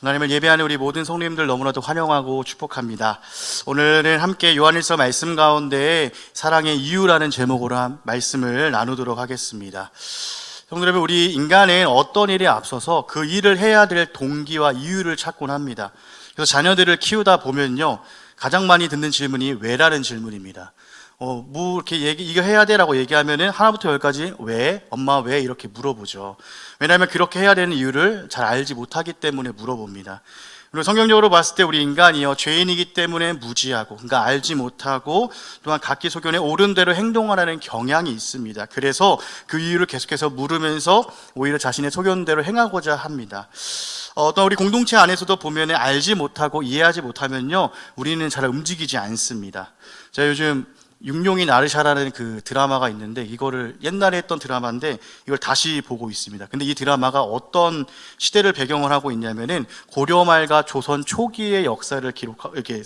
하나님을 예배하는 우리 모든 성도님들 너무나도 환영하고 축복합니다. 오늘은 함께 요한일서 말씀 가운데 사랑의 이유라는 제목으로 말씀을 나누도록 하겠습니다. 성도 여러분, 우리 인간은 어떤 일에 앞서서 그 일을 해야 될 동기와 이유를 찾곤 합니다. 그래서 자녀들을 키우다 보면요, 가장 많이 듣는 질문이 왜라는 질문입니다. 이렇게 이거 해야 돼라고 얘기하면은 하나부터 열까지 왜? 엄마 왜? 이렇게 물어보죠. 왜냐하면 그렇게 해야 되는 이유를 잘 알지 못하기 때문에 물어봅니다. 그리고 성경적으로 봤을 때 우리 인간이요, 죄인이기 때문에 무지하고, 그러니까 알지 못하고, 또한 각기 소견에 옳은 대로 행동하라는 경향이 있습니다. 그래서 그 이유를 계속해서 물으면서 오히려 자신의 소견대로 행하고자 합니다. 어떤 우리 공동체 안에서도 보면 알지 못하고 이해하지 못하면요, 우리는 잘 움직이지 않습니다. 제가 요즘 육룡이 나르샤라는 그 드라마가 있는데, 이거를 옛날에 했던 드라마인데 이걸 다시 보고 있습니다. 근데 이 드라마가 어떤 시대를 배경을 하고 있냐면은 고려 말과 조선 초기의 역사를 이렇게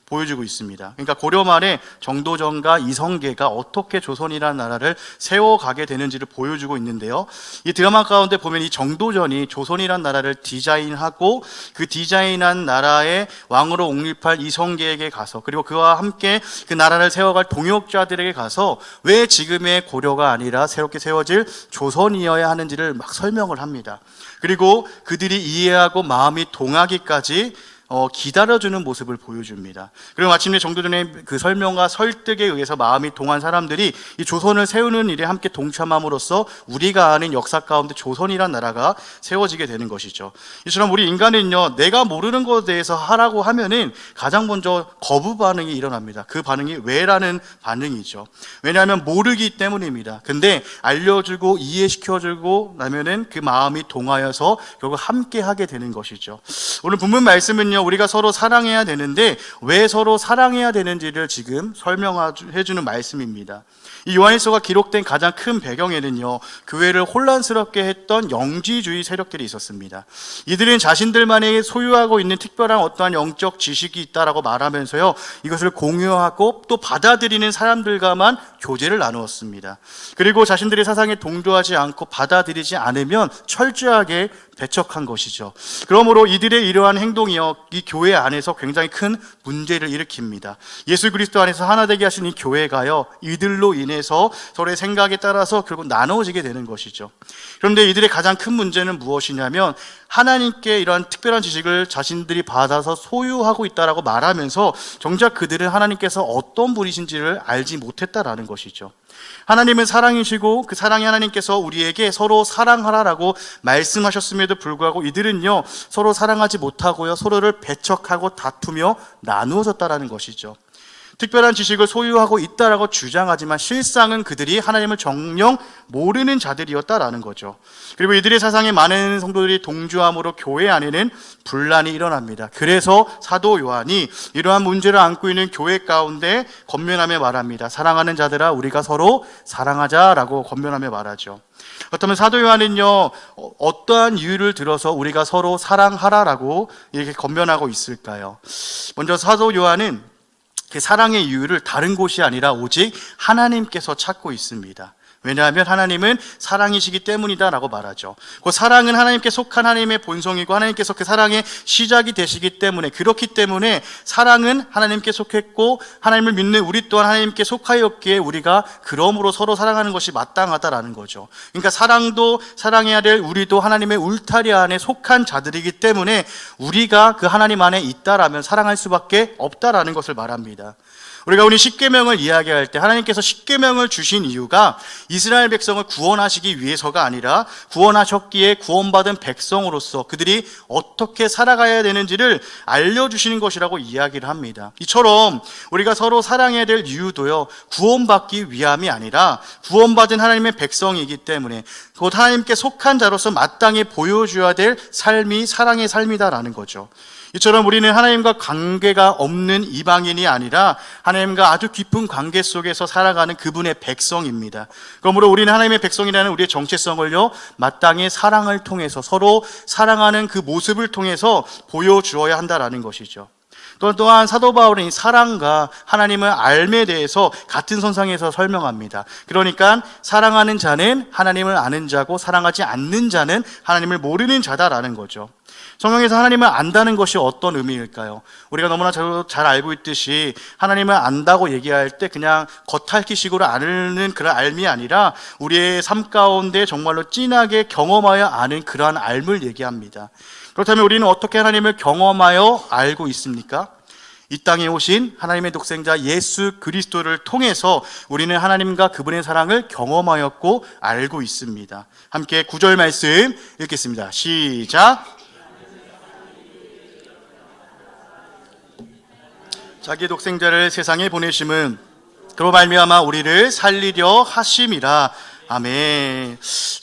보여주고 있습니다. 그러니까 고려 말에 정도전과 이성계가 어떻게 조선이라는 나라를 세워가게 되는지를 보여주고 있는데요, 이 드라마 가운데 보면 이 정도전이 조선이라는 나라를 디자인하고 그 디자인한 나라의 왕으로 옹립할 이성계에게 가서, 그리고 그와 함께 그 나라를 세워갈 동역자들에게 가서 왜 지금의 고려가 아니라 새롭게 세워질 조선이어야 하는지를 막 설명을 합니다. 그리고 그들이 이해하고 마음이 동하기까지 기다려주는 모습을 보여줍니다. 그리고 마침내 정도전의 그 설명과 설득에 의해서 마음이 동한 사람들이 이 조선을 세우는 일에 함께 동참함으로써 우리가 아는 역사 가운데 조선이란 나라가 세워지게 되는 것이죠. 이처럼 우리 인간은요, 내가 모르는 것에 대해서 하라고 하면은 가장 먼저 거부 반응이 일어납니다. 그 반응이 왜라는 반응이죠. 왜냐하면 모르기 때문입니다. 근데 알려주고 이해시켜주고 나면은 그 마음이 동하여서 결국 함께 하게 되는 것이죠. 오늘 본문 말씀은요, 우리가 서로 사랑해야 되는데 왜 서로 사랑해야 되는지를 지금 설명해주는 말씀입니다. 이 요한일서가 기록된 가장 큰 배경에는요, 교회를 혼란스럽게 했던 영지주의 세력들이 있었습니다. 이들은 자신들만이 소유하고 있는 특별한 어떠한 영적 지식이 있다라고 말하면서요, 이것을 공유하고 또 받아들이는 사람들과만 교제를 나누었습니다. 그리고 자신들의 사상에 동조하지 않고 받아들이지 않으면 철저하게 배척한 것이죠. 그러므로 이들의 이러한 행동이요, 이 교회 안에서 굉장히 큰 문제를 일으킵니다. 예수 그리스도 안에서 하나 되게 하신 이 교회가요, 이들로 인해서 서로의 생각에 따라서 결국 나눠지게 되는 것이죠. 그런데 이들의 가장 큰 문제는 무엇이냐면, 하나님께 이러한 특별한 지식을 자신들이 받아서 소유하고 있다라고 말하면서 정작 그들은 하나님께서 어떤 분이신지를 알지 못했다라는 것이죠. 하나님은 사랑이시고 그 사랑의 하나님께서 우리에게 서로 사랑하라라고 말씀하셨음에도 불구하고 이들은요, 서로 사랑하지 못하고요, 서로를 배척하고 다투며 나누어졌다라는 것이죠. 특별한 지식을 소유하고 있다라고 주장하지만 실상은 그들이 하나님을 정녕 모르는 자들이었다라는 거죠. 그리고 이들의 사상에 많은 성도들이 동조함으로 교회 안에는 분란이 일어납니다. 그래서 사도 요한이 이러한 문제를 안고 있는 교회 가운데 권면하며 말합니다. 사랑하는 자들아, 우리가 서로 사랑하자라고 권면하며 말하죠. 그렇다면 사도 요한은요, 어떠한 이유를 들어서 우리가 서로 사랑하라라고 이렇게 권면하고 있을까요? 먼저 사도 요한은 그 사랑의 이유를 다른 곳이 아니라 오직 하나님께서 찾고 있습니다. 왜냐하면 하나님은 사랑이시기 때문이다라고 말하죠. 그 사랑은 하나님께 속한 하나님의 본성이고 하나님께서 그 사랑의 시작이 되시기 때문에, 그렇기 때문에 사랑은 하나님께 속했고 하나님을 믿는 우리 또한 하나님께 속하였기에 우리가 그러므로 서로 사랑하는 것이 마땅하다라는 거죠. 그러니까 사랑도 사랑해야 될 우리도 하나님의 울타리 안에 속한 자들이기 때문에 우리가 그 하나님 안에 있다라면 사랑할 수밖에 없다라는 것을 말합니다. 우리가 오늘 십계명을 이야기할 때 하나님께서 십계명을 주신 이유가 이스라엘 백성을 구원하시기 위해서가 아니라 구원하셨기에 구원받은 백성으로서 그들이 어떻게 살아가야 되는지를 알려주시는 것이라고 이야기를 합니다. 이처럼 우리가 서로 사랑해야 될 이유도요, 구원받기 위함이 아니라 구원받은 하나님의 백성이기 때문에 곧 하나님께 속한 자로서 마땅히 보여줘야 될 삶이 사랑의 삶이다라는 거죠. 이처럼 우리는 하나님과 관계가 없는 이방인이 아니라 하나님과 아주 깊은 관계 속에서 살아가는 그분의 백성입니다. 그러므로 우리는 하나님의 백성이라는 우리의 정체성을요, 마땅히 사랑을 통해서 서로 사랑하는 그 모습을 통해서 보여주어야 한다라는 것이죠. 또한 사도 바울은 이 사랑과 하나님을 알에 대해서 같은 선상에서 설명합니다. 그러니까 사랑하는 자는 하나님을 아는 자고 사랑하지 않는 자는 하나님을 모르는 자다라는 거죠. 성경에서 하나님을 안다는 것이 어떤 의미일까요? 우리가 너무나 잘 알고 있듯이 하나님을 안다고 얘기할 때 그냥 겉핥기식으로 아는 그런 알미 아니라 우리의 삶 가운데 정말로 진하게 경험하여 아는 그러한 알을 얘기합니다. 그렇다면 우리는 어떻게 하나님을 경험하여 알고 있습니까? 이 땅에 오신 하나님의 독생자 예수 그리스도를 통해서 우리는 하나님과 그분의 사랑을 경험하였고 알고 있습니다. 함께 9절 말씀 읽겠습니다. 시작. 자기 독생자를 세상에 보내심은 그로 말미암아 우리를 살리려 하심이라. 아멘.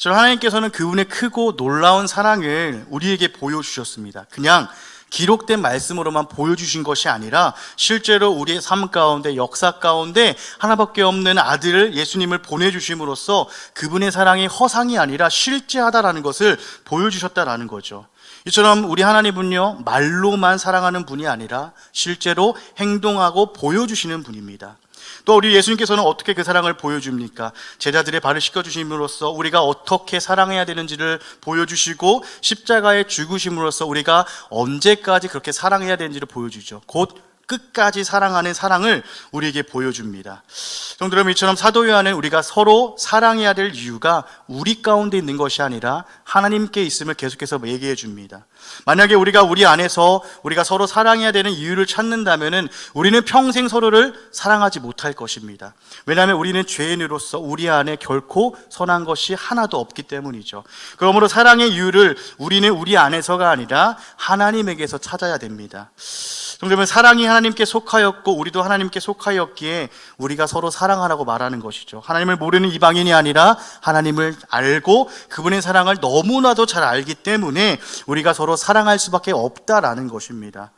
하나님께서는 그분의 크고 놀라운 사랑을 우리에게 보여주셨습니다. 그냥 기록된 말씀으로만 보여주신 것이 아니라 실제로 우리의 삶 가운데, 역사 가운데 하나밖에 없는 아들을, 예수님을 보내주심으로써 그분의 사랑이 허상이 아니라 실제하다라는 것을 보여주셨다라는 거죠. 이처럼 우리 하나님은요, 말로만 사랑하는 분이 아니라 실제로 행동하고 보여주시는 분입니다. 또 우리 예수님께서는 어떻게 그 사랑을 보여줍니까? 제자들의 발을 씻겨주심으로써 우리가 어떻게 사랑해야 되는지를 보여주시고, 십자가에 죽으심으로써 우리가 언제까지 그렇게 사랑해야 되는지를 보여주죠. 곧 끝까지 사랑하는 사랑을 우리에게 보여줍니다. 성도여러분, 이처럼 사도 요한은 우리가 서로 사랑해야 될 이유가 우리 가운데 있는 것이 아니라 하나님께 있음을 계속해서 얘기해 줍니다. 만약에 우리가 우리 안에서 우리가 서로 사랑해야 되는 이유를 찾는다면은 우리는 평생 서로를 사랑하지 못할 것입니다. 왜냐하면 우리는 죄인으로서 우리 안에 결코 선한 것이 하나도 없기 때문이죠. 그러므로 사랑의 이유를 우리는 우리 안에서가 아니라 하나님에게서 찾아야 됩니다. 성도여러분, 사랑이 하나님께 속하였고 우리도 하나님께 속하였기에 우리가 서로 사랑하라고 말하는 것이죠. 하나님을 모르는 이방인이 아니라 하나님을 알고 그분의 사랑을 너무나도 잘 알기 때문에 우리가 서로 사랑할 수밖에 없다라는 것입니다.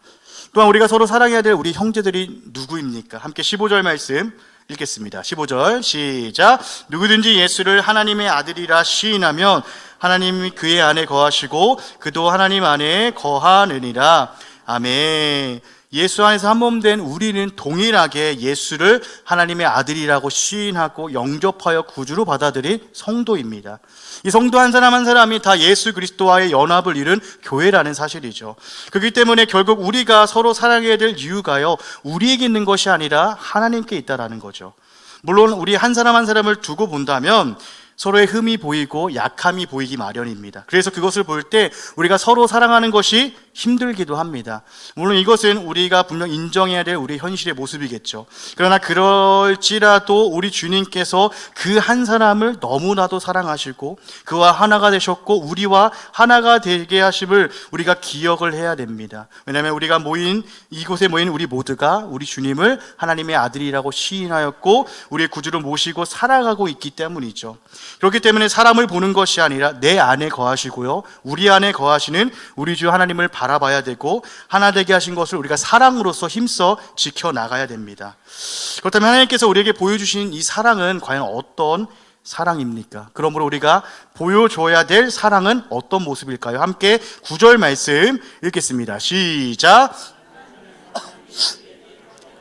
또한 우리가 서로 사랑해야 될 우리 형제들이 누구입니까? 함께 15절 말씀 읽겠습니다. 15절 시작. 누구든지 예수를 하나님의 아들이라 시인하면 하나님이 그의 안에 거하시고 그도 하나님 안에 거하느니라. 아멘. 예수 안에서 한 몸 된 우리는 동일하게 예수를 하나님의 아들이라고 시인하고 영접하여 구주로 받아들인 성도입니다. 이 성도 한 사람 한 사람이 다 예수 그리스도와의 연합을 이룬 교회라는 사실이죠. 그렇기 때문에 결국 우리가 서로 사랑해야 될 이유가요, 우리에게 있는 것이 아니라 하나님께 있다라는 거죠. 물론 우리 한 사람 한 사람을 두고 본다면 서로의 흠이 보이고 약함이 보이기 마련입니다. 그래서 그것을 볼 때 우리가 서로 사랑하는 것이 힘들기도 합니다. 물론 이것은 우리가 분명 인정해야 될 우리 현실의 모습이겠죠. 그러나 그럴지라도 우리 주님께서 그 한 사람을 너무나도 사랑하시고 그와 하나가 되셨고 우리와 하나가 되게 하심을 우리가 기억을 해야 됩니다. 왜냐하면 우리가 이곳에 모인 우리 모두가 우리 주님을 하나님의 아들이라고 시인하였고 우리의 구주로 모시고 살아가고 있기 때문이죠. 그렇기 때문에 사람을 보는 것이 아니라 내 안에 거하시고요, 우리 안에 거하시는 우리 주 하나님을 바라봐야 되고 하나 되게 하신 것을 우리가 사랑으로서 힘써 지켜나가야 됩니다. 그렇다면 하나님께서 우리에게 보여주신 이 사랑은 과연 어떤 사랑입니까? 그러므로 우리가 보여줘야 될 사랑은 어떤 모습일까요? 함께 9절 말씀 읽겠습니다. 시작.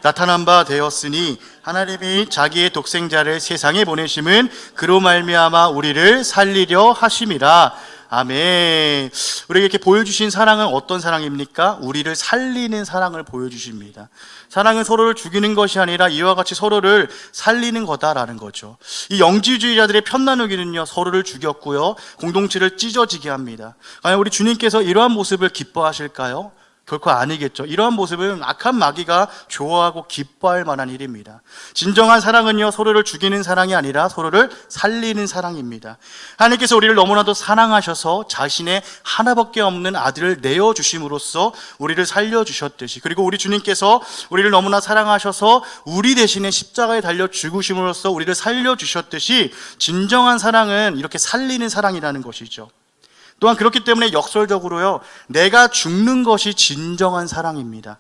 나타난 바 되었으니 하나님이 자기의 독생자를 세상에 보내심은 그로 말미암아 우리를 살리려 하심이라. 아멘. 우리에게 이렇게 보여주신 사랑은 어떤 사랑입니까? 우리를 살리는 사랑을 보여주십니다. 사랑은 서로를 죽이는 것이 아니라 이와 같이 서로를 살리는 거다라는 거죠. 이 영지주의자들의 편나누기는요, 서로를 죽였고요, 공동체를 찢어지게 합니다. 과연 우리 주님께서 이러한 모습을 기뻐하실까요? 결코 아니겠죠. 이러한 모습은 악한 마귀가 좋아하고 기뻐할 만한 일입니다. 진정한 사랑은요, 서로를 죽이는 사랑이 아니라 서로를 살리는 사랑입니다. 하나님께서 우리를 너무나도 사랑하셔서 자신의 하나밖에 없는 아들을 내어주심으로써 우리를 살려주셨듯이, 그리고 우리 주님께서 우리를 너무나 사랑하셔서 우리 대신에 십자가에 달려 죽으심으로써 우리를 살려주셨듯이 진정한 사랑은 이렇게 살리는 사랑이라는 것이죠. 또한 그렇기 때문에 역설적으로요, 내가 죽는 것이 진정한 사랑입니다.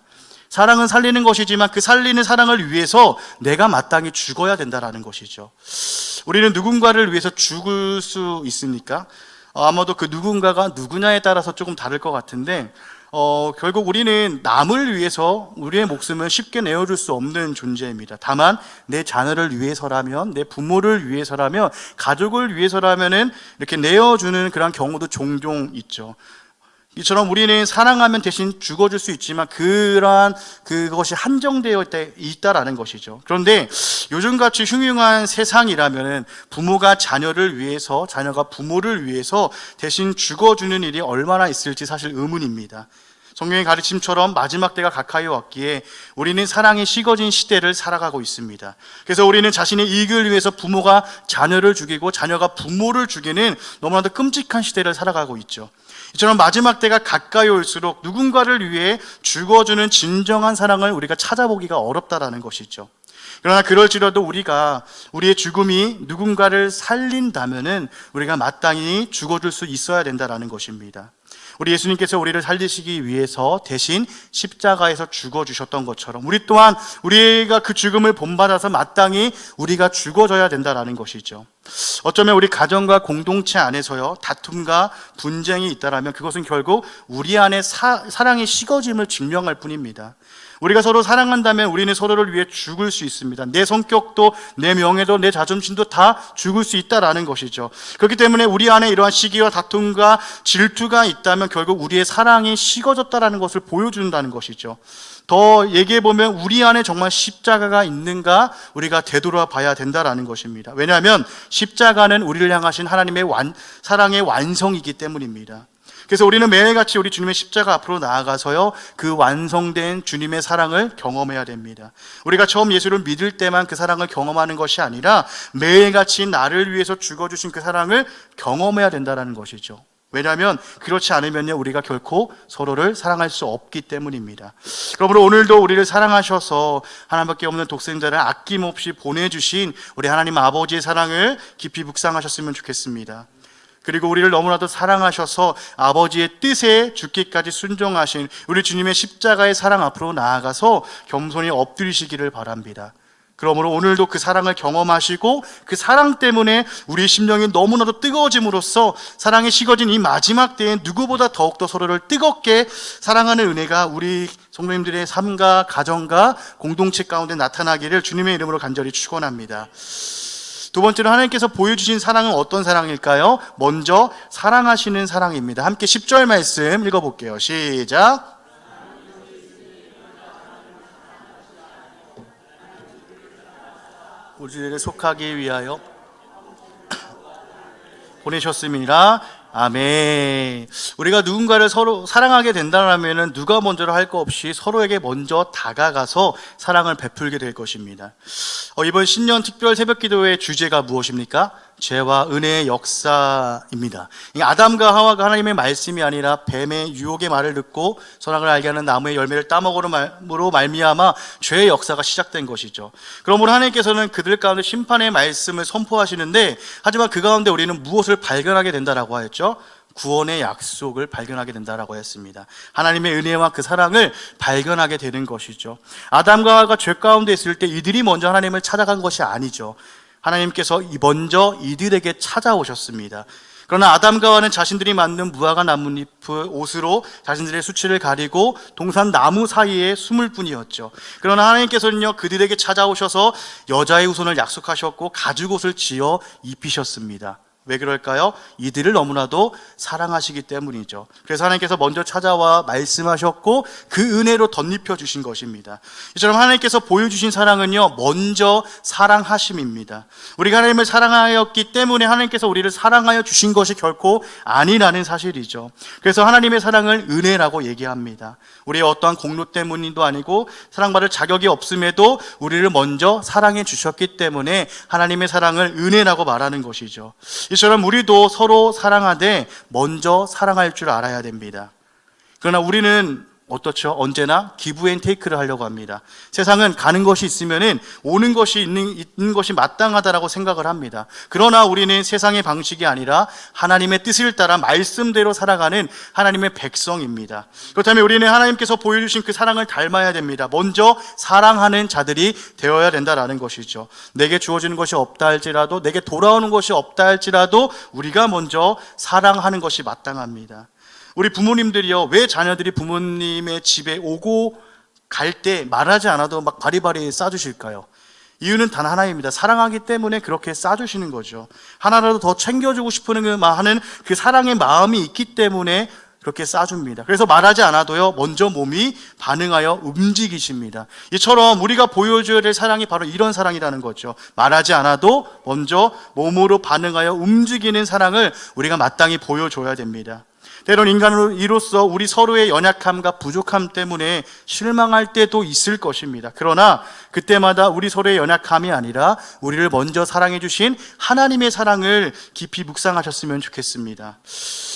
사랑은 살리는 것이지만 그 살리는 사랑을 위해서 내가 마땅히 죽어야 된다는 것이죠. 우리는 누군가를 위해서 죽을 수 있습니까? 아마도 그 누군가가 누구냐에 따라서 조금 다를 것 같은데 결국 우리는 남을 위해서 우리의 목숨은 쉽게 내어줄 수 없는 존재입니다. 다만 내 자녀를 위해서라면, 내 부모를 위해서라면, 가족을 위해서라면은 이렇게 내어주는 그런 경우도 종종 있죠. 이처럼 우리는 사랑하면 대신 죽어줄 수 있지만 그것이 한정되어 있다라는 것이죠. 그런데 요즘같이 흉흉한 세상이라면 부모가 자녀를 위해서, 자녀가 부모를 위해서 대신 죽어주는 일이 얼마나 있을지 사실 의문입니다. 성경의 가르침처럼 마지막 때가 가까이 왔기에 우리는 사랑이 식어진 시대를 살아가고 있습니다. 그래서 우리는 자신의 이익을 위해서 부모가 자녀를 죽이고 자녀가 부모를 죽이는 너무나도 끔찍한 시대를 살아가고 있죠. 이처럼 마지막 때가 가까이 올수록 누군가를 위해 죽어주는 진정한 사랑을 우리가 찾아보기가 어렵다라는 것이죠. 그러나 그럴지라도 우리가 우리의 죽음이 누군가를 살린다면은 우리가 마땅히 죽어줄 수 있어야 된다라는 것입니다. 우리 예수님께서 우리를 살리시기 위해서 대신 십자가에서 죽어주셨던 것처럼 우리 또한 우리가 그 죽음을 본받아서 마땅히 우리가 죽어져야 된다라는 것이죠. 어쩌면 우리 가정과 공동체 안에서요 다툼과 분쟁이 있다라면 그것은 결국 우리 안에 사랑의 식어짐을 증명할 뿐입니다. 우리가 서로 사랑한다면 우리는 서로를 위해 죽을 수 있습니다. 내 성격도 내 명예도 내 자존심도 다 죽을 수 있다라는 것이죠. 그렇기 때문에 우리 안에 이러한 시기와 다툼과 질투가 있다면 결국 우리의 사랑이 식어졌다라는 것을 보여준다는 것이죠. 더 얘기해보면 우리 안에 정말 십자가가 있는가 우리가 되돌아봐야 된다라는 것입니다. 왜냐하면 십자가는 우리를 향하신 하나님의 사랑의 완성이기 때문입니다. 그래서 우리는 매일같이 우리 주님의 십자가 앞으로 나아가서요 그 완성된 주님의 사랑을 경험해야 됩니다. 우리가 처음 예수를 믿을 때만 그 사랑을 경험하는 것이 아니라 매일같이 나를 위해서 죽어주신 그 사랑을 경험해야 된다는 것이죠. 왜냐하면 그렇지 않으면요 우리가 결코 서로를 사랑할 수 없기 때문입니다. 그러므로 오늘도 우리를 사랑하셔서 하나님밖에 없는 독생자를 아낌없이 보내주신 우리 하나님 아버지의 사랑을 깊이 묵상하셨으면 좋겠습니다. 그리고 우리를 너무나도 사랑하셔서 아버지의 뜻에 죽기까지 순종하신 우리 주님의 십자가의 사랑 앞으로 나아가서 겸손히 엎드리시기를 바랍니다. 그러므로 오늘도 그 사랑을 경험하시고 그 사랑 때문에 우리 심령이 너무나도 뜨거워짐으로써 사랑이 식어진 이 마지막 때에 누구보다 더욱더 서로를 뜨겁게 사랑하는 은혜가 우리 성도님들의 삶과 가정과 공동체 가운데 나타나기를 주님의 이름으로 간절히 축원합니다. 두 번째로 하나님께서 보여주신 사랑은 어떤 사랑일까요? 먼저 사랑하시는 사랑입니다. 함께 10절 말씀 읽어볼게요. 시작. 우리를 속하기 위하여 보내셨음이라. 아멘. 우리가 누군가를 서로 사랑하게 된다면 누가 먼저를 할 거 없이 서로에게 먼저 다가가서 사랑을 베풀게 될 것입니다. 이번 신년 특별 새벽기도의 주제가 무엇입니까? 죄와 은혜의 역사입니다. 아담과 하와가 하나님의 말씀이 아니라 뱀의 유혹의 말을 듣고 선악을 알게 하는 나무의 열매를 따먹음으로 말미암아 죄의 역사가 시작된 것이죠. 그러므로 하나님께서는 그들 가운데 심판의 말씀을 선포하시는데, 하지만 그 가운데 우리는 무엇을 발견하게 된다라고 하였죠? 구원의 약속을 발견하게 된다라고 했습니다. 하나님의 은혜와 그 사랑을 발견하게 되는 것이죠. 아담과 하와가 죄 가운데 있을 때 이들이 먼저 하나님을 찾아간 것이 아니죠. 하나님께서 먼저 이들에게 찾아오셨습니다. 그러나 아담과 하와는 자신들이 만든 무화과 나뭇잎 옷으로 자신들의 수치를 가리고 동산 나무 사이에 숨을 뿐이었죠. 그러나 하나님께서는요 그들에게 찾아오셔서 여자의 후손을 약속하셨고 가죽옷을 지어 입히셨습니다. 왜 그럴까요? 이들을 너무나도 사랑하시기 때문이죠. 그래서 하나님께서 먼저 찾아와 말씀하셨고 그 은혜로 덧입혀 주신 것입니다. 이처럼 하나님께서 보여주신 사랑은요 먼저 사랑하심입니다. 우리가 하나님을 사랑하였기 때문에 하나님께서 우리를 사랑하여 주신 것이 결코 아니라는 사실이죠. 그래서 하나님의 사랑을 은혜라고 얘기합니다. 우리의 어떠한 공로 때문도 아니고 사랑받을 자격이 없음에도 우리를 먼저 사랑해 주셨기 때문에 하나님의 사랑을 은혜라고 말하는 것이죠. 이처럼 우리도 서로 사랑하되 먼저 사랑할 줄 알아야 됩니다. 그러나 우리는 어떻죠? 언제나 기브 앤 테이크를 하려고 합니다. 세상은 가는 것이 있으면은 오는 것이 있는 것이 마땅하다라고 생각을 합니다. 그러나 우리는 세상의 방식이 아니라 하나님의 뜻을 따라 말씀대로 살아가는 하나님의 백성입니다. 그렇다면 우리는 하나님께서 보여주신 그 사랑을 닮아야 됩니다. 먼저 사랑하는 자들이 되어야 된다라는 것이죠. 내게 주어지는 것이 없다 할지라도, 내게 돌아오는 것이 없다 할지라도 우리가 먼저 사랑하는 것이 마땅합니다. 우리 부모님들이요, 왜 자녀들이 부모님의 집에 오고 갈 때 말하지 않아도 막 바리바리 싸주실까요? 이유는 단 하나입니다. 사랑하기 때문에 그렇게 싸주시는 거죠. 하나라도 더 챙겨주고 싶은 하는 그 사랑의 마음이 있기 때문에 그렇게 싸줍니다. 그래서 말하지 않아도요, 먼저 몸이 반응하여 움직이십니다. 이처럼 우리가 보여줘야 될 사랑이 바로 이런 사랑이라는 거죠. 말하지 않아도 먼저 몸으로 반응하여 움직이는 사랑을 우리가 마땅히 보여줘야 됩니다. 때론 인간으로서 우리 서로의 연약함과 부족함 때문에 실망할 때도 있을 것입니다. 그러나 그때마다 우리 서로의 연약함이 아니라 우리를 먼저 사랑해 주신 하나님의 사랑을 깊이 묵상하셨으면 좋겠습니다.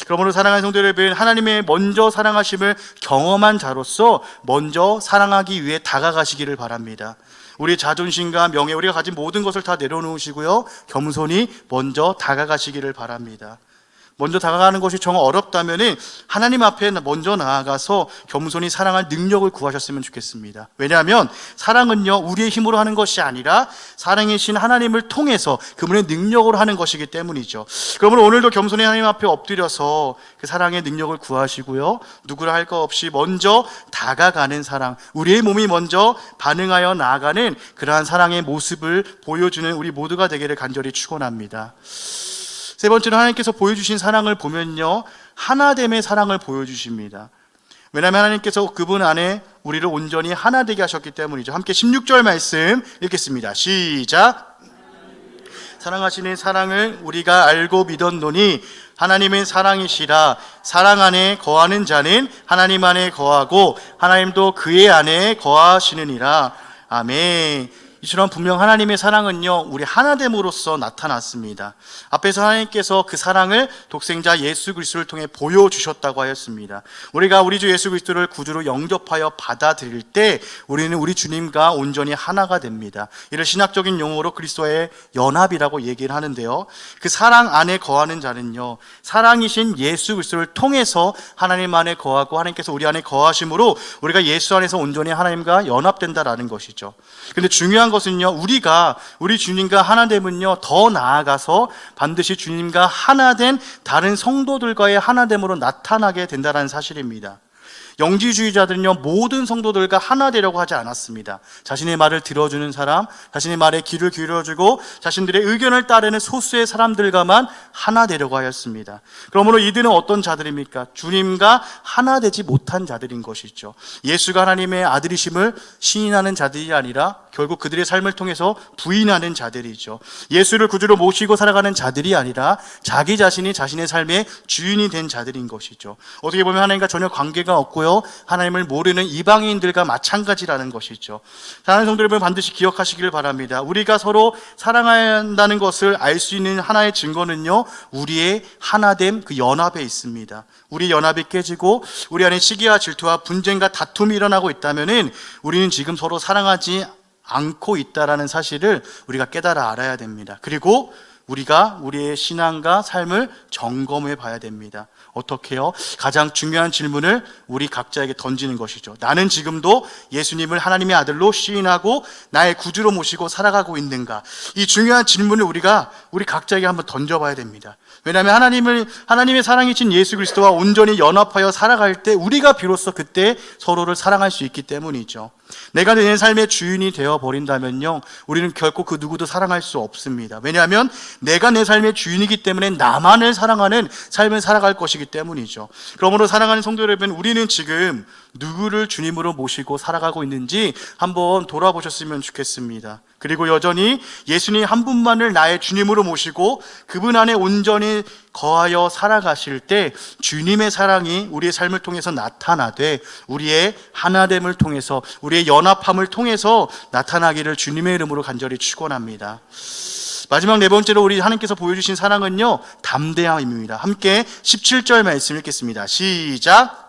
그러므로 사랑하는 성도 여러분, 하나님의 먼저 사랑하심을 경험한 자로서 먼저 사랑하기 위해 다가가시기를 바랍니다. 우리 자존심과 명예, 우리가 가진 모든 것을 다 내려놓으시고요, 겸손히 먼저 다가가시기를 바랍니다. 먼저 다가가는 것이 정말 어렵다면 하나님 앞에 먼저 나아가서 겸손히 사랑할 능력을 구하셨으면 좋겠습니다. 왜냐하면 사랑은요, 우리의 힘으로 하는 것이 아니라 사랑이신 하나님을 통해서 그분의 능력으로 하는 것이기 때문이죠. 그러므로 오늘도 겸손히 하나님 앞에 엎드려서 그 사랑의 능력을 구하시고요, 누구라 할 것 없이 먼저 다가가는 사랑, 우리의 몸이 먼저 반응하여 나아가는 그러한 사랑의 모습을 보여주는 우리 모두가 되기를 간절히 축원합니다. 세 번째로 하나님께서 보여주신 사랑을 보면요, 하나됨의 사랑을 보여주십니다. 왜냐하면 하나님께서 그분 안에 우리를 온전히 하나 되게 하셨기 때문이죠. 함께 16절 말씀 읽겠습니다. 시작. 사랑하시는 사랑을 우리가 알고 믿었노니 하나님은 사랑이시라. 사랑 안에 거하는 자는 하나님 안에 거하고 하나님도 그의 안에 거하시느니라. 아멘. 이처럼 분명 하나님의 사랑은요, 우리 하나됨으로써 나타났습니다. 앞에서 하나님께서 그 사랑을 독생자 예수 그리스도를 통해 보여주셨다고 하였습니다. 우리가 우리 주 예수 그리스도를 구주로 영접하여 받아들일 때 우리는 우리 주님과 온전히 하나가 됩니다. 이를 신학적인 용어로 그리스도의 연합이라고 얘기를 하는데요, 그 사랑 안에 거하는 자는요, 사랑이신 예수 그리스도를 통해서 하나님 안에 거하고 하나님께서 우리 안에 거하심으로 우리가 예수 안에서 온전히 하나님과 연합된다라는 것이죠. 근데 중요한 것은요, 우리 주님과 하나됨은요, 더 나아가서 반드시 주님과 하나된 다른 성도들과의 하나됨으로 나타나게 된다는 사실입니다. 영지주의자들은요, 모든 성도들과 하나 되려고 하지 않았습니다. 자신의 말을 들어주는 사람, 자신의 말에 귀를 기울여주고 자신들의 의견을 따르는 소수의 사람들과만 하나 되려고 하였습니다. 그러므로 이들은 어떤 자들입니까? 주님과 하나 되지 못한 자들인 것이죠. 예수가 하나님의 아들이심을 시인하는 자들이 아니라 결국 그들의 삶을 통해서 부인하는 자들이죠. 예수를 구주로 모시고 살아가는 자들이 아니라 자기 자신이 자신의 삶의 주인이 된 자들인 것이죠. 어떻게 보면 하나님과 전혀 관계가 없고요, 하나님을 모르는 이방인들과 마찬가지라는 것이죠. 사랑하는 성도 여러분, 반드시 기억하시기를 바랍니다. 우리가 서로 사랑한다는 것을 알 수 있는 하나의 증거는요, 우리의 하나됨, 그 연합에 있습니다. 우리 연합이 깨지고 우리 안에 시기와 질투와 분쟁과 다툼이 일어나고 있다면 우리는 지금 서로 사랑하지 않고 있다라는 사실을 우리가 깨달아 알아야 됩니다. 그리고 우리가 우리의 신앙과 삶을 점검해 봐야 됩니다. 어떻게요? 가장 중요한 질문을 우리 각자에게 던지는 것이죠. 나는 지금도 예수님을 하나님의 아들로 시인하고 나의 구주로 모시고 살아가고 있는가? 이 중요한 질문을 우리 각자에게 한번 던져봐야 됩니다. 왜냐하면 하나님의 사랑이신 예수 그리스도와 온전히 연합하여 살아갈 때 우리가 비로소 그때 서로를 사랑할 수 있기 때문이죠. 내가 내 삶의 주인이 되어버린다면요, 우리는 결코 그 누구도 사랑할 수 없습니다. 왜냐하면 내가 내 삶의 주인이기 때문에 나만을 사랑하는 삶을 살아갈 것이기 때문이죠. 그러므로 사랑하는 성도 여러분, 우리는 지금 누구를 주님으로 모시고 살아가고 있는지 한번 돌아보셨으면 좋겠습니다. 그리고 여전히 예수님 한 분만을 나의 주님으로 모시고 그분 안에 온전히 거하여 살아가실 때 주님의 사랑이 우리의 삶을 통해서 나타나되 우리의 하나됨을 통해서 우리의 연합함을 통해서 나타나기를 주님의 이름으로 간절히 축원합니다. 마지막 네 번째로 우리 하나님께서 보여주신 사랑은요, 담대함입니다. 함께 17절 말씀 읽겠습니다. 시작.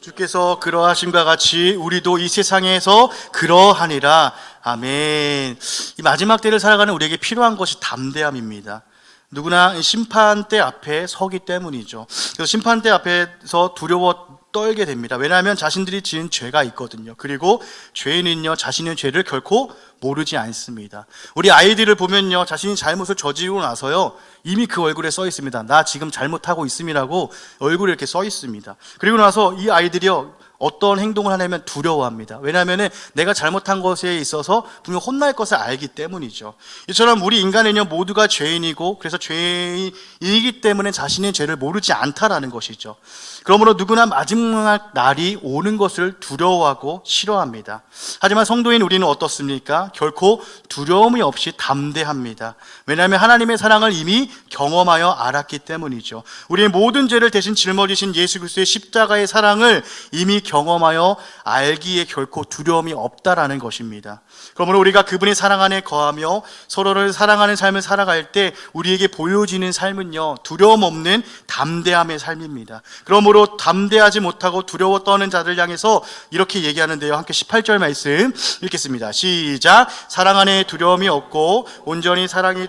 주께서 그러하심과 같이 우리도 이 세상에서 그러하니라. 아멘. 이 마지막 때를 살아가는 우리에게 필요한 것이 담대함입니다. 누구나 심판대 앞에 서기 때문이죠. 그래서 심판대 앞에서 두려워 떨게 됩니다. 왜냐하면 자신들이 지은 죄가 있거든요. 그리고 죄인은요, 자신의 죄를 결코 모르지 않습니다. 우리 아이들을 보면요, 자신이 잘못을 저지르고 나서요, 이미 그 얼굴에 써 있습니다. 나 지금 잘못하고 있음이라고 얼굴에 이렇게 써 있습니다. 그리고 나서 이 아이들이요, 어떤 행동을 하냐면 두려워합니다. 왜냐하면 내가 잘못한 것에 있어서 분명 혼날 것을 알기 때문이죠. 이처럼 우리 인간은요 모두가 죄인이고 그래서 죄인이기 때문에 자신의 죄를 모르지 않다라는 것이죠. 그러므로 누구나 마지막 날이 오는 것을 두려워하고 싫어합니다. 하지만 성도인 우리는 어떻습니까? 결코 두려움이 없이 담대합니다. 왜냐하면 하나님의 사랑을 이미 경험하여 알았기 때문이죠. 우리의 모든 죄를 대신 짊어지신 예수 그리스도의 십자가의 사랑을 이미 경험하여 알기에 결코 두려움이 없다라는 것입니다. 그러므로 우리가 그분의 사랑 안에 거하며 서로를 사랑하는 삶을 살아갈 때 우리에게 보여지는 삶은요 두려움 없는 담대함의 삶입니다. 그러므로 담대하지 못하고 두려워 떠는 자들 향해서 이렇게 얘기하는데요, 함께 18절 말씀 읽겠습니다. 시작. 사랑 안에 두려움이 없고 온전히 사랑이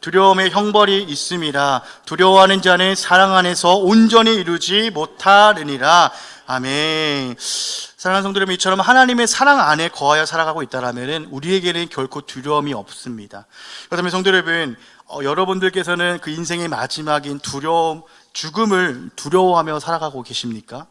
두려움의 형벌이 있음이라. 두려워하는 자는 사랑 안에서 온전히 이루지 못하느니라. 아멘. 사랑하는 성도 여러분, 이처럼 하나님의 사랑 안에 거하여 살아가고 있다면 우리에게는 결코 두려움이 없습니다. 그렇다면 성도 여러분, 여러분들께서는 그 인생의 마지막인 죽음을 두려워하며 살아가고 계십니까?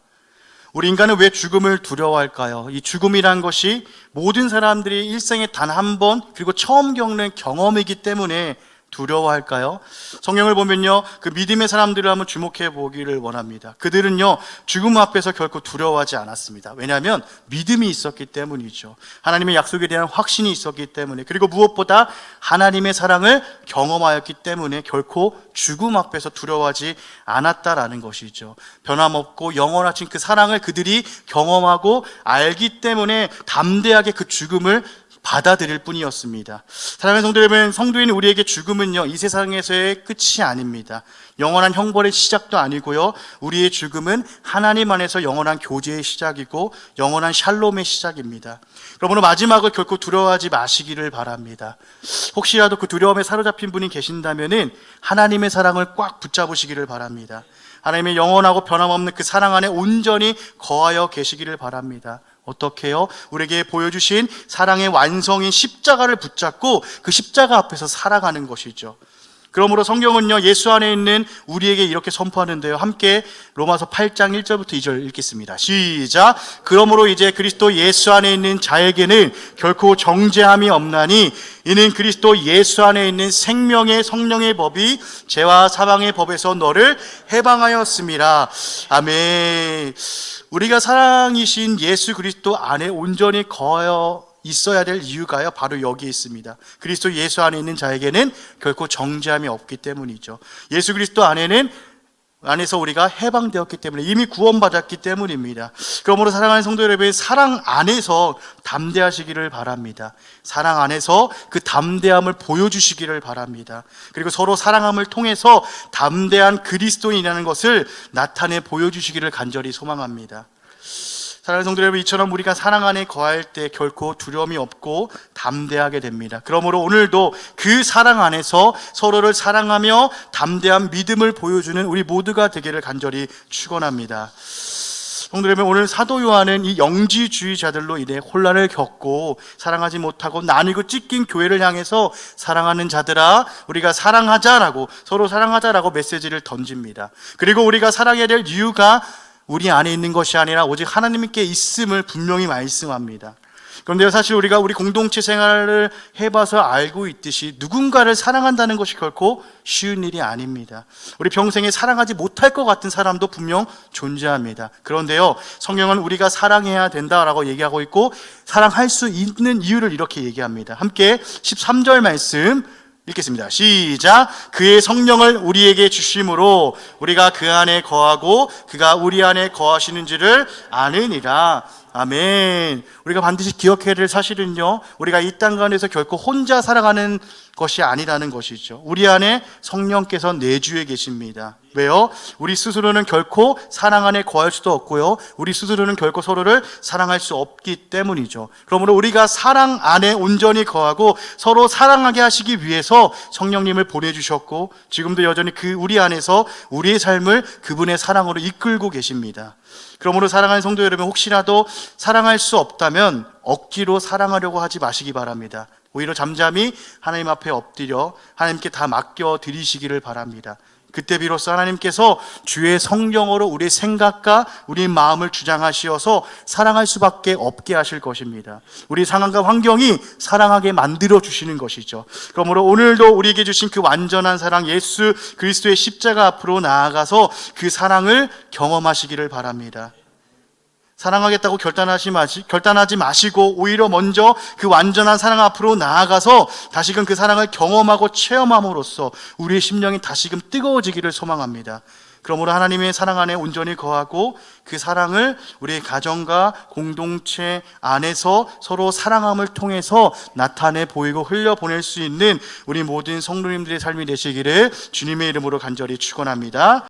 우리 인간은 왜 죽음을 두려워할까요? 이 죽음이란 것이 모든 사람들이 일생에 단 한 번 그리고 처음 겪는 경험이기 때문에 두려워할까요? 성경을 보면요, 그 믿음의 사람들을 한번 주목해 보기를 원합니다. 그들은요, 죽음 앞에서 결코 두려워하지 않았습니다. 왜냐하면 믿음이 있었기 때문이죠. 하나님의 약속에 대한 확신이 있었기 때문에, 그리고 무엇보다 하나님의 사랑을 경험하였기 때문에 결코 죽음 앞에서 두려워하지 않았다라는 것이죠. 변함없고 영원하신 그 사랑을 그들이 경험하고 알기 때문에 담대하게 그 죽음을 받아들일 뿐이었습니다. 사랑하는 성도 여러분, 성도인 우리에게 죽음은요 이 세상에서의 끝이 아닙니다. 영원한 형벌의 시작도 아니고요, 우리의 죽음은 하나님 안에서 영원한 교제의 시작이고 영원한 샬롬의 시작입니다. 그러므로 마지막을 결코 두려워하지 마시기를 바랍니다. 혹시라도 그 두려움에 사로잡힌 분이 계신다면 하나님의 사랑을 꽉 붙잡으시기를 바랍니다. 하나님의 영원하고 변함없는 그 사랑 안에 온전히 거하여 계시기를 바랍니다. 어떻게요? 우리에게 보여주신 사랑의 완성인 십자가를 붙잡고 그 십자가 앞에서 살아가는 것이죠. 그러므로 성경은요 예수 안에 있는 우리에게 이렇게 선포하는데요, 함께 로마서 8장 1절부터 2절 읽겠습니다. 시작. 그러므로 이제 그리스도 예수 안에 있는 자에게는 결코 정죄함이 없나니 이는 그리스도 예수 안에 있는 생명의 성령의 법이 죄와 사망의 법에서 너를 해방하였음이라. 아멘. 우리가 사랑이신 예수 그리스도 안에 온전히 거하여 있어야 될 이유가요 바로 여기에 있습니다. 그리스도 예수 안에 있는 자에게는 결코 정죄함이 없기 때문이죠. 예수 그리스도 안에서 우리가 해방되었기 때문에, 이미 구원받았기 때문입니다. 그러므로 사랑하는 성도 여러분, 사랑 안에서 담대하시기를 바랍니다. 사랑 안에서 그 담대함을 보여주시기를 바랍니다. 그리고 서로 사랑함을 통해서 담대한 그리스도인이라는 것을 나타내 보여주시기를 간절히 소망합니다. 사랑하는 성도 여러분, 이처럼 우리가 사랑 안에 거할 때 결코 두려움이 없고 담대하게 됩니다. 그러므로 오늘도 그 사랑 안에서 서로를 사랑하며 담대한 믿음을 보여주는 우리 모두가 되기를 간절히 축원합니다. 성도 여러분, 오늘 사도 요한은 이 영지주의자들로 인해 혼란을 겪고 사랑하지 못하고 나뉘고 찢긴 교회를 향해서 사랑하는 자들아 우리가 사랑하자라고, 서로 사랑하자라고 메시지를 던집니다. 그리고 우리가 사랑해야 될 이유가 우리 안에 있는 것이 아니라 오직 하나님께 있음을 분명히 말씀합니다. 그런데 사실 우리가 우리 공동체 생활을 해봐서 알고 있듯이 누군가를 사랑한다는 것이 결코 쉬운 일이 아닙니다. 우리 평생에 사랑하지 못할 것 같은 사람도 분명 존재합니다. 그런데요, 성경은 우리가 사랑해야 된다라고 얘기하고 있고 사랑할 수 있는 이유를 이렇게 얘기합니다. 함께 13절 말씀 읽겠습니다. 시작. 그의 성령을 우리에게 주심으로 우리가 그 안에 거하고 그가 우리 안에 거하시는지를 아느니라. 아멘. 우리가 반드시 기억해야 될 사실은요, 우리가 이 땅 가운데서 결코 혼자 살아가는 것이 아니라는 것이죠. 우리 안에 성령께서 내주에 계십니다. 왜요? 우리 스스로는 결코 사랑 안에 거할 수도 없고요, 우리 스스로는 결코 서로를 사랑할 수 없기 때문이죠. 그러므로 우리가 사랑 안에 온전히 거하고 서로 사랑하게 하시기 위해서 성령님을 보내주셨고 지금도 여전히 그 우리 안에서 우리의 삶을 그분의 사랑으로 이끌고 계십니다. 그러므로 사랑하는 성도 여러분, 혹시라도 사랑할 수 없다면 억지로 사랑하려고 하지 마시기 바랍니다. 오히려 잠잠히 하나님 앞에 엎드려 하나님께 다 맡겨 드리시기를 바랍니다. 그때 비로소 하나님께서 주의 성령으로 우리 생각과 우리 마음을 주장하시어서 사랑할 수밖에 없게 하실 것입니다. 우리 상황과 환경이 사랑하게 만들어 주시는 것이죠. 그러므로 오늘도 우리에게 주신 그 완전한 사랑, 예수 그리스도의 십자가 앞으로 나아가서 그 사랑을 경험하시기를 바랍니다. 사랑하겠다고 결단하지 마시고 오히려 먼저 그 완전한 사랑 앞으로 나아가서 다시금 그 사랑을 경험하고 체험함으로써 우리의 심령이 다시금 뜨거워지기를 소망합니다. 그러므로 하나님의 사랑 안에 온전히 거하고 그 사랑을 우리의 가정과 공동체 안에서 서로 사랑함을 통해서 나타내 보이고 흘려보낼 수 있는 우리 모든 성도님들의 삶이 되시기를 주님의 이름으로 간절히 축원합니다.